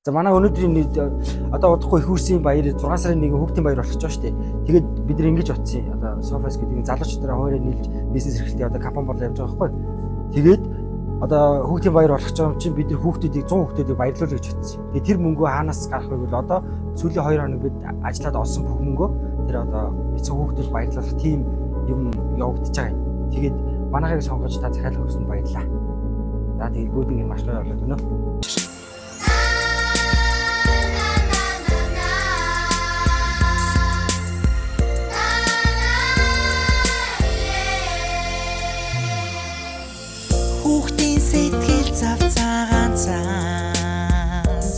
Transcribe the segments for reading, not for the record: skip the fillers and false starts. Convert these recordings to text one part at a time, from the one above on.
За манай өнөөдрийн одоо удахгүй их үрсийн баяр 6 сарын 1 хүүхдийн баяр болох ч байгаа шүү дээ. Тэгээд бид нар ингэж утсан. Одоо Софас гэдэг залуучуудаараа хоёроо нийлж бизнес эрхлэлтэй одоо компани борлоо явж байгаа байхгүй. Тэгээд одоо хүүхдийн баяр болох ч байгаа юм чинь бид нар хүүхдүүдийг 100 хүүхдүүдийг баярлуулъя гэж утсан. Тэгээд тэр мөнгөө хаанаас гарах вэ гэвэл одоо сүүлийн 2 хоног бид ажиллаад олсон бүх мөнгөө тэр одоо бицэн хүүхдүүд баярлуулах тийм юм явагдаж байгаа юм. Тэгээд манайхыг сонгож та захиалга өгсөнд баярлалаа. За тэгээд бүгд ингэ маш гоё болоод өнөө. Хүүхдийн сэтгэл зав цагаан цаас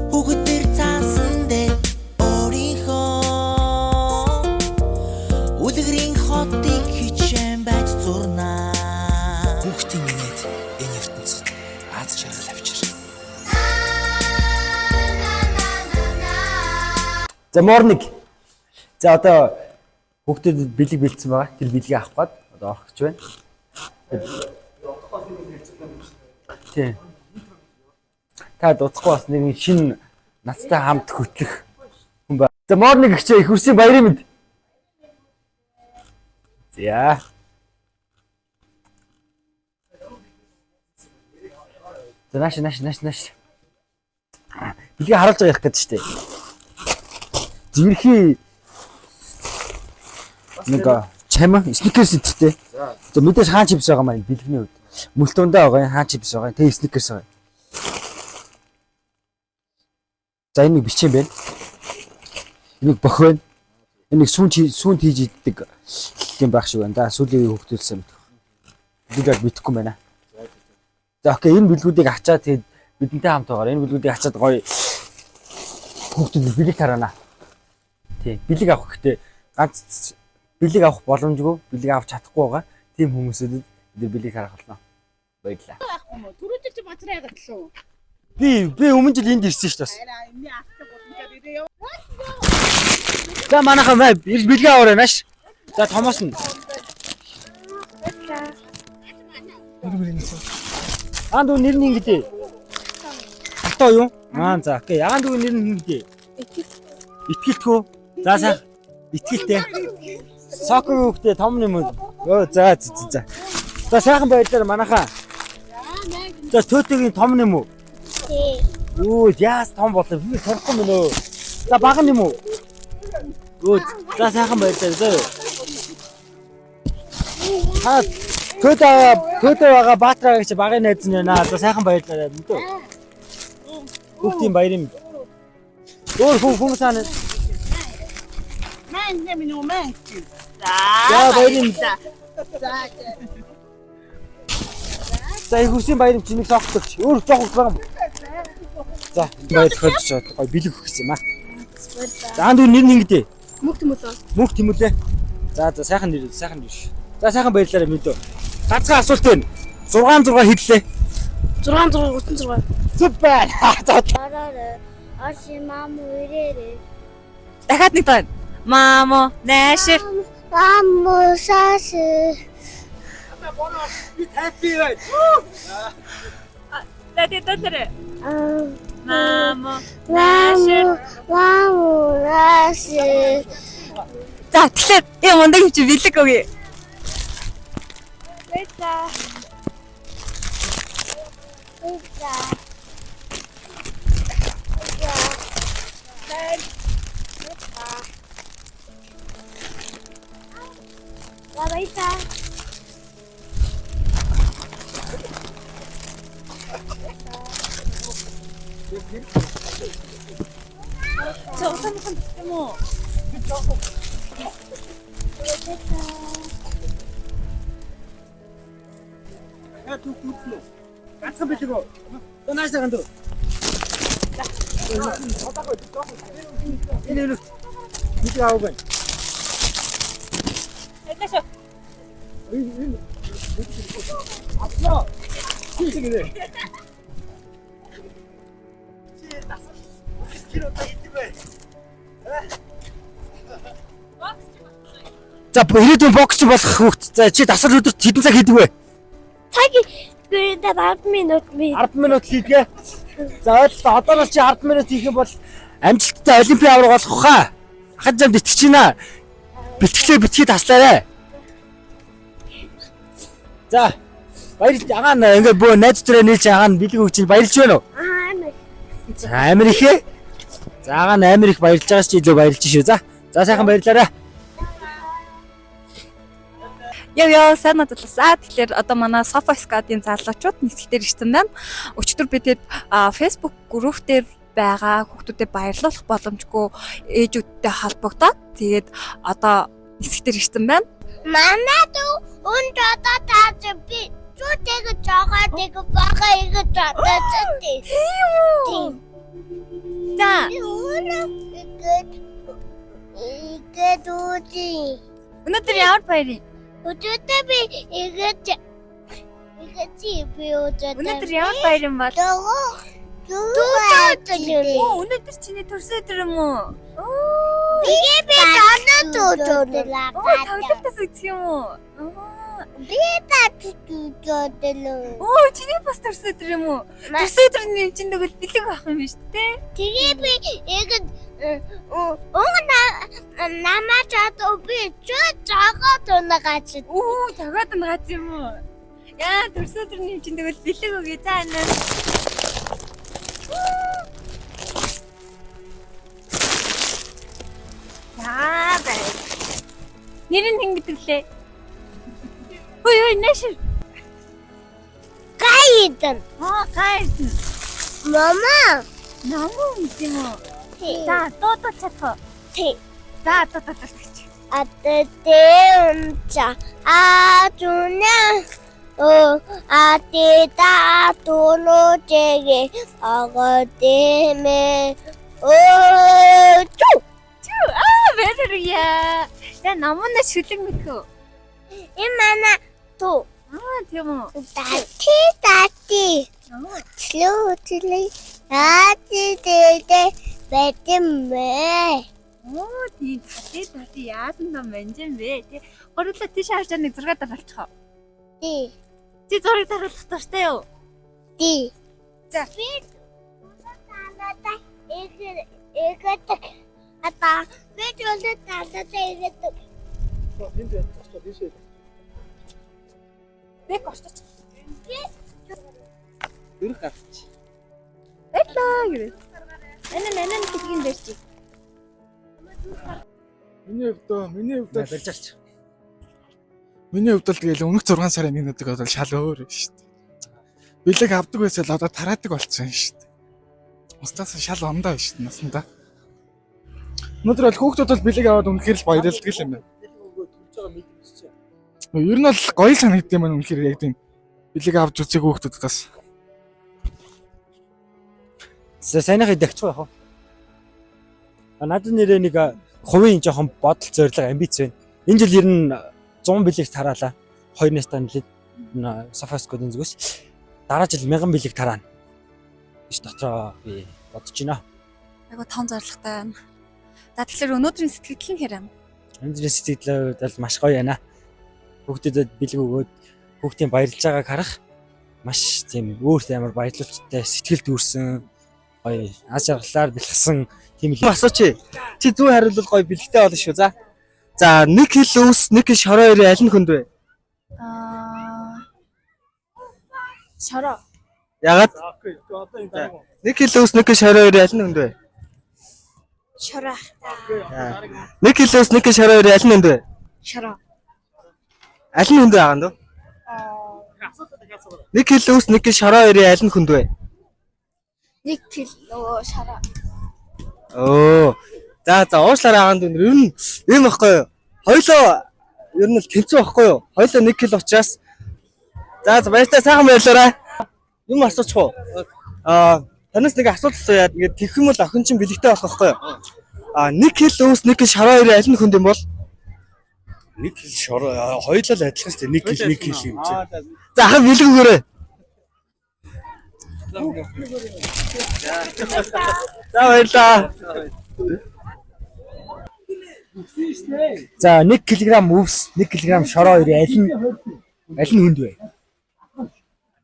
хүүхдэр цаасан дээр өөрийнхөө үлгэрийн хотыг хичээн байж зурнаа. Хүүхдийн минет энэ ертөнцид аз жаргал авчир. За morning. За одоо хүүхдүүд бэлэг бэлдсэн байгаа. Тэр бэлгийг авах гээд одоо орох гэж байна. Тий. Та дуцахгүй бас нэг шинэ нацтай хамт хөтлөх хүн байна. За morning гихчээ их үрсийн баярын мэд. За. За нааш. Бэлгийг харуулж байгаа их гэдэг шүү дээ. Зэрхий нэг чам сникерс идтэй. За мэдээж хаан чипс байгаа маань бэлгэний үед. Мөлтөөндөө байгаа хаан чипс байгаа. Тэ сникерс байгаа. За энийг бичсэн байна. Энийг бохоо. Энийг сүүнд хийж иддэг юм байх шиг байна. Да сүүлийн хөвгдүүлсэн мэт. Бид яг битгэхгүй байна. За окей энэ бэлгүүдийг ачаад тэгээд бидэнтэй хамт байгаарай. Энэ бэлгүүдийг ачаад гоё хөвгдөд бэлэг тараана. Тий. Бэлэг авах гэхдээ ганц бэлэг авах боломжгүй, бэлэг авч чадахгүй байгаа. Тийм хүмүүсүүдэд бид бэлэг харах болно. Баярлалаа. Түрүүтэй чи бацраа яагаад лөө? Би өмнө жил энд ирсэн шүү дээ. Миний ахтай боломжтой ирээ ёо. За манайхаа ирж бэлэг аваарай нааш. За томоос нь. Аанд уу нэр нь ингэдэй. Атаа юу? За окей. Аанд уу нэр нь ингэдэй. Итгэлтгүү. За сайн. Итгэлтэй. Сокер хүүхдээ том юм уу? Өө за. За сайхан байдлаар манайхаа. За төөтөгийн том юм уу? Тий. Оо яас том болов. Би тарахгүй мөн өө. За бага юм уу? Оо за сайхан байдлаар зөө. Хаа төөтөө байгаа баатраа гэж багын найз нь байна. За сайхан байдлаар мэдөө. Хүүхдийн баярын. Өөр хүмүүс аа Мен минь мен. За баярын. За их үсийн баярын чинь нэг согтолч. Өөр жоох хөх байгаа юм. За баяр хөлж чад. Гой бэлэг өгсөн юм аа. За аанд нэр нь ингэдэй. Мөнх тэмүүлээ. За сайхан нэр. За сайхан баярлалаа мэдөө. Ганцхан асуулт байна. 6 хэллээ. 36. Супер. За Араа. Арши мам үрээрээ. Дахиад нэг тань. Мамо, наашир. Мам сааши. би happy right. Тэт. Мамо, Мам раши. За тэгэхээр юм ундаг юм чи бэлэг өгье. Бэта. Бэта. 저 우산 뭐. 야, 두 굿노. ганцхан бэлэг өө. Донаасаа гандуу. Энэ бэлэг авах байна. Эдэшо. 앞서 힘쓰기네. За ирээдүйн боксч болох хүүхд. За чи дасгал өдөрт хэдэн цаг хийдэг вэ? Цаг гэрдээ 10 минут 10 минут хийдгээ. За ойлголоо. Одоо бол чи 10 минут хийх юм бол амжилттай олимпийн авраг болох хаа. Ахад замд итгэж байна. Бэлтгэлээ битгий таслаарай. За баярлж агаан ингээ бөө найз төрөө нийлж агаан бэлэг өгч чинь баярлж байна уу? За амар ихээ. За агаан амар их баярлж байгаа ч илүү баярлж шүү. За сайхан баярлаарай. Яа сайн надлаа. Тэгэхээр одоо манай Sofa Squad-ийн залуучууд нисгтэр ирсэн байна. Өчигдөр бид Facebook group дээр байгаа хүүхдүүдэд баярлуулах боломжгүй ээжүүдтэй холбогдоод тэгээд одоо нисгтэр ирсэн байна. Манайд үнд одоо тааж би зүтэйг жаагаадыг бага ингэж бодож тийм. За игээд үгүй. өнөөдөр ямар баярын? Өчигдөр би ингэж би өчигдөр. Өнөөдөр ямар баярын бол? Өнөөдөр чиний төрсөн өдөр юм уу? Тэгээ би танаа Тоглолтоос үзэх юм уу? би татчихлээ. Чиний бас төрсөн өдөр юм уу? Төрсөн өдрийн чинь нөгөө бэлэг авах юм биш үү? Тэгээ би ингэж намаа чад би жаагаад унагаач. Цагаад наац юм уу? Яа, төрсөн өдрийн чинь нөгөө бэлэг өгье цаа наа. бай. Нэр нь хэн гэдэг лээ? Ой нэшэр. Гайдэн. Гайдэн. Мама. Намуу юм уу? За, дуудаа чадах. Тий. За, дуудаа. Атэтэмча аажуна атета тулучеге агадеме чу верэрья. Я намуна шүлэг мэдхүү. Имана ту. Тийм үү. Тати. Члүүтлээ. Атитэдэ бэтэмэ. Тийм тати яасан юм бэ бэ? Тэ гурлаа тийш харж байгаа нэг зураг дараалчих. Тий. Чи зураг дараалах тууштай юу? Тий. За. Би таалаа эгэдэг. Ата би зөвлөд таалаа эгэдэг. Энд очиж тийшээ. Бэг очиж. Дөрөх авч. Этлаа гэрээ. Нэн тэгин дээр чи. Миний хувьд Барьжаач. Миний хувьд л тэгэл өмнөх 6 сарын минутыг бол шал өөр шүү дээ. Бэлэг авдаг байсаа л одоо тараадаг болчихсон шүү дээ. Устаас шал ондоо шүү дээ насандаа. Өнөөдөр бол хүүхдүүд бол бэлэг аваад үнэхээр л баярлдаг юм байна. Ер нь бол гоё санагдсан юм байна үнэхээр яг тийм бэлэг авч үзег хүүхдүүдээс. Сайнах идэгч байх уу? Надад нэрээ нэг хувийн жоохон бодол зорилго амбиц байна. Энэ жил ер нь 100 бэлэг тараалаа. 2 настай нэлээд Sofa Squad-ын зүгээс дараа жил 1000 бэлэг тараана. Биш дотроо би бодож байна. Айгу том зорилготой байна. За тэгэхээр өнөөдрийн сэтгэл нь хэрэг. Өнөөдрийн сэтгэл бол маш гоё байна. Хүүхдэд бэлэг өгөөд хүүхдийн баярлж байгааг харах маш тийм өөрт амар баярлалтай сэтгэл төрсэн. Гоё аз жаргалаар бэлгсэн тийм л асууч. Чи зүү хариулбал гоё бэлгтэй болно шүү. За 1 кг ус 1 кг шороо хоёрын аль нь хүнд вэ? Шороо. Ягаад? 1 кг ус 1 кг шороо хоёрын аль нь хүнд вэ? Шороо. 1 кг ус 1 кг шороо хоёрын аль нь хүнд вэ? Шороо. Аль нь хүнд вэ агаан дөө? 1 кг ус 1 кг шороо хоёрын аль нь хүнд вэ? 1 кг шороо. За уушлаар агаан дөө ер нь юм баггүй юу? Хоёлоо ер нь л тэмцэн баггүй юу? Хоёлоо 1 кг учраас за баяртай сайхан баярлаарай. Юм асуучих уу? Танаас нэг асуулт асууяад ингээд тэгэх юм бол охин чинь бэлэгтэй болох байхгүй юу? 1 кг ус 1 кг шороо хоёрын аль нь хүнд юм бол? 1 кг шороо хоёулаа л адилхан шүү дээ. 1 кг юм чинь. За ахаа бэлэг өгөөрэй. За баярлаа. За 1 кг өвс 1 кг шороо хоёрын аль нь хүнд вэ?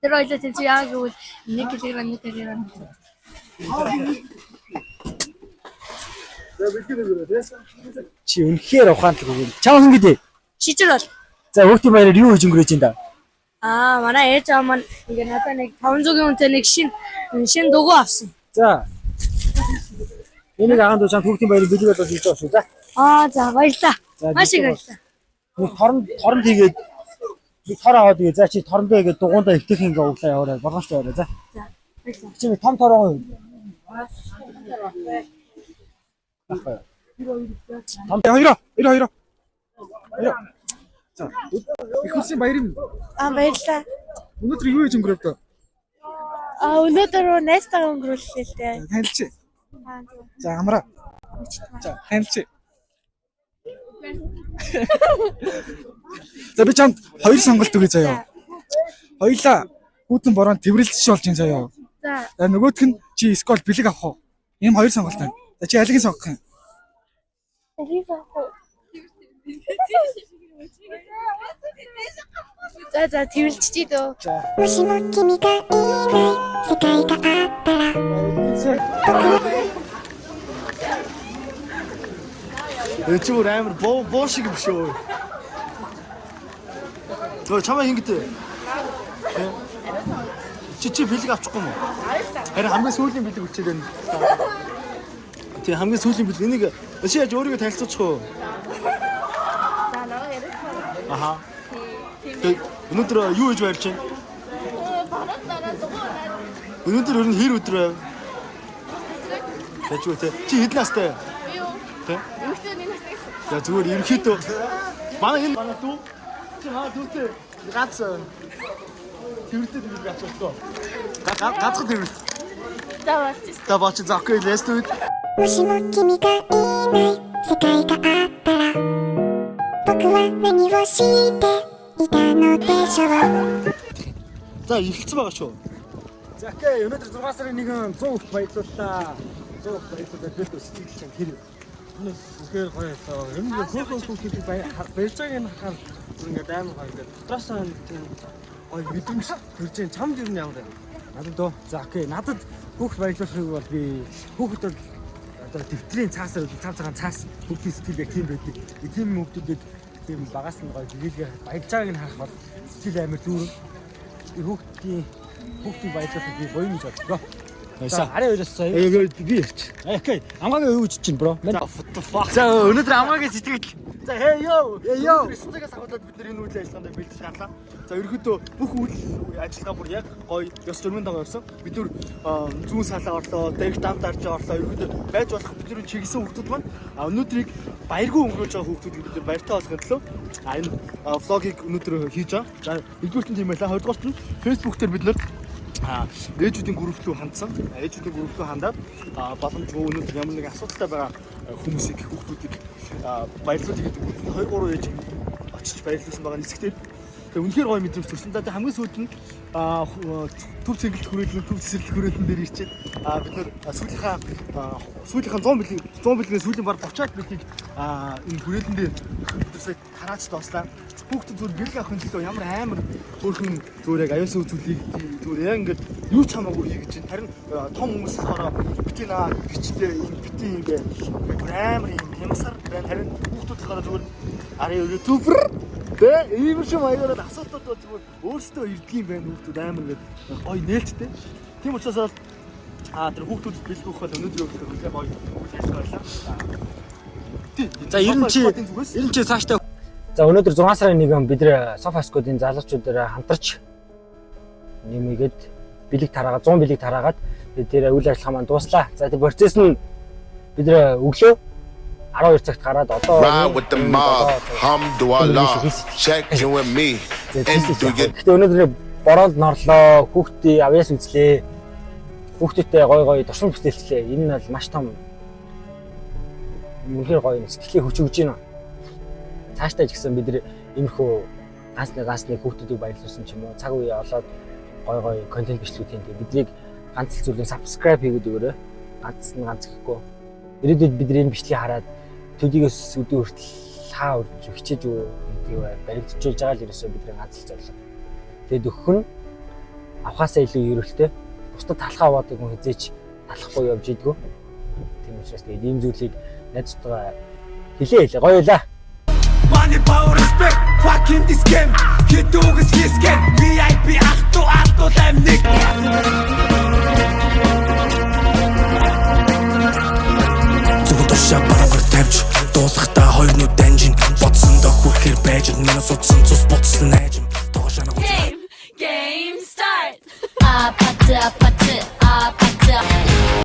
Тэр ойлоо тийч яа гэвэл 1 кг 1 кг Чи үнэхээр ухаантай гүн. Чамд ингэдэй. Шижир бол. За хүүхдийн баяраар юу хийж өнгөрөөж энэ да? Манай ээж аав маань ингээ надад нэг 500-ийн үнэтэй нэг шин дугуй авсан. За. Энийг агаан дуу чам хүүхдийн баярыг бэлэг болоод хийж байгаа шүү. За. За баярлаа. Маш их баярлаа. Нэг торон тийгээд нэг тор аваад гээ. За чи торондоо игээд дугуйндаа ихтэх ингээ углаа яваарай. Болгоомжтой яваарай. За. За. Баярлаа. Чи том тороо. Том хоёроо. За. Их хүссэн баярын. Баярлаа. Өнөөдөр юу хийж өнгөрөөв дөө? Өнөөдөр найстайгаа өнгөрүүллээ л дээ. Танилч. За амраа. За танилч. За би чамд хоёр сонголт өгье заяа. Хоёлаа хүүтэн бороонд тэрвэрлэж болж юм заяа. За нөгөөх нь чи скол бэлэг авах уу? Ийм хоёр сонголт байна. За чи алиг нь сонгох юм? За тэрвэлчий дөө. Өчигөр амар боо шиг юм шүү. Нөө чамаа ингэдэй. Чи бэлэг авчихгүй юм уу? Харин хамгийн сүүлийн бэлэг үлчээд байна. Тэг хамгийн сүүлийн бэлэг энийг чи яаж өөрийгөө танилцуулчих уу? За наваа яриад. Аха. Тэг өнөөдөр юу хийж байрч байна? Өнөөдөр ер нь хэр өдөр байв? Тэгвэл чи хэдэн настай? Тэ? Я зүгээр ерөнхийдөө манай дүү чи дүүтэй гац тэрвэртэй би гачлаа. Гацхан тэрвэр. Та бач за окей let's do it. もしも君がいない世界があったら僕は何をしていたのでしょう За ихэлцэн байгаа шүү. За окей, өнөөдөр 6 сарын 1-нд 100 их баярлууллаа. 100 их баярлуулаад бид сэтгэл чинь тэр үнэхээр гоё байсан. Ер нь хүүхдүүд баярж байгааг нь харахаар ингээд амар гоё ингээд дотроосоо тийм гоё мэдрэмж төрж байгаа. Чамд ер нь ямар байна? Надад дөө. За окей, надад хүүхд баярлуулахыг бол би хүүхд бол одоо дэвтрийн цаасаар цав цагаан цаас хүүхдийн сэтгэл яг тийм байдаг. Тийм хүүхдүүдэд тийм багаас нь гоё биелгээ баярлж байгааг нь харах бол сэтгэл амар дүүрэн. Би хүүхдийн баярлуулахыг би гоё гэж боддог. За арай уйлсаа. Би ярьч. Окей. Амгаагаа юу гэж чинь бро? За өнөөдөр амгаагийн сэтгэл. За hey yo. Студиогоос хавуулаад бид нар энэ үйл ажиллагаанд бэлдэж шаарлаа. За ерөөдөө бүх үйл ажиллагаа бүр яг гоё ёс журмын дагуу явсан. Бид нар зүүн салаа орлоо, дэх дам дарж орлоо. Ерөөдөө байж болох бид нар чиглэсэн хүүхдүүд маань өнөөдрийг баяргүй өнгөрөөж байгаа хүүхдүүдийг бид нар баяртай болгохын төлөө энэ влогийг өнөөдөр хийж байгаа. За нэгдүгürt нь тийм байлаа. Хоёрдугаарт нь Facebook дээр бид нар ээжүүдийн групп рүү хандсан. Ээжүүдийн групп рүү хандаад боломжгүй өнөөдөр ямар нэгэн асуудалтай байгаа хүмүүсийг хүүхдүүдийг баярлуулъя гэдэг үгтэй 2-3 ээж очиж баярлуулсан байгаа нисгтэр. Тэгээ үнэхээр гоё мэдрэмж төрсөн. За хамгийн сүүлд нь төв цэнгэлт хүрээлэн, төв цэцэрлэг хүрээлэн дээр ирчээд бид нар сүүлийнхаа 100 бэлгийн сүүлийн баг 30-аад бэлгийг энэ хүрээлэн дээр бидсээ хараач доослаа. Хүүхдүүд зүгээр бэлэг авахын төлөө ямар амар хөөрхөн зүгээр яг аюулгүй зүйлийг зүгээр яг ингээд юу ч хамаагүй хий гэж. Харин том хүмүүс болохоор битээ бичтэй битээ ингээд амар юм хямсар байна. Харин хүүхдүүд болохоор зүгээр арай ютубер тэ ийм шиг маягаар асуудууд бол зүгээр өөрсдөө ирдэг юм байна хүүхдүүд амар ингээд гоё нээлттэй. Тийм учраас тэр хүүхдүүдэд бэлэг өгөх бол өнөөдөр өгөх гоё байлаа. За ер нь чи цаашдаа. За өнөөдөр 6 сарын 1-нд бид нэр Софаскодын залуучуудаараа хамтарч нэмийгээд бэлэг тараагаад 100 бэлэг тараагаад тэр үйл ажиллагаа маань дууслаа. За тэр процесс нь бид нэр өглөө 12 цагт гараад одоо Гэтэ өнөөдөр бороонд норлоо, хүүхдээ авьяас үзлээ. Хүүхдүүдтэй гой туршин бүтээлчлээ. Энэ нь бол маш том үнэхээр гоё сэтгэлийн хүч өгж байна. Цаашдаа ч гэсэн бид нэр иймэрхүү ганцны хүүхдүүдийг баярлуулсан ч юм уу цаг үе олоод гой контент бичлүүд хийдэг. Биднийг ганц л зүйлийг subscribe хийгээд өгөөрэй. Ганц гэхгүй. Ирээдүйд бид энэ бичлэгийг хараад төдийгөөс өдөө хүртэл хаа үрж хичээж өгдөг баригдчихж байгаа л ерөөсөө бидний ганц л зорилго. Тэгээд өгөх нь авахаасаа илүү ерөөлтэй. Бусдад талхаа аваадаг хүн хизээч алахгүй явж идэггүй. Тийм учраас тэгээд ийм зүйлийг найзтайгаа хэлээ гоё байлаа. Money power respect fucking this game хитүүгс хийсгэн VIP ахту амник Зүгтөшөө баруугаар тавьж дуулахтаа хоёр нүд данжин бодсондоо хүрхээр байж минус утсан цус буцсан найжим тоошоо Game start. Apatı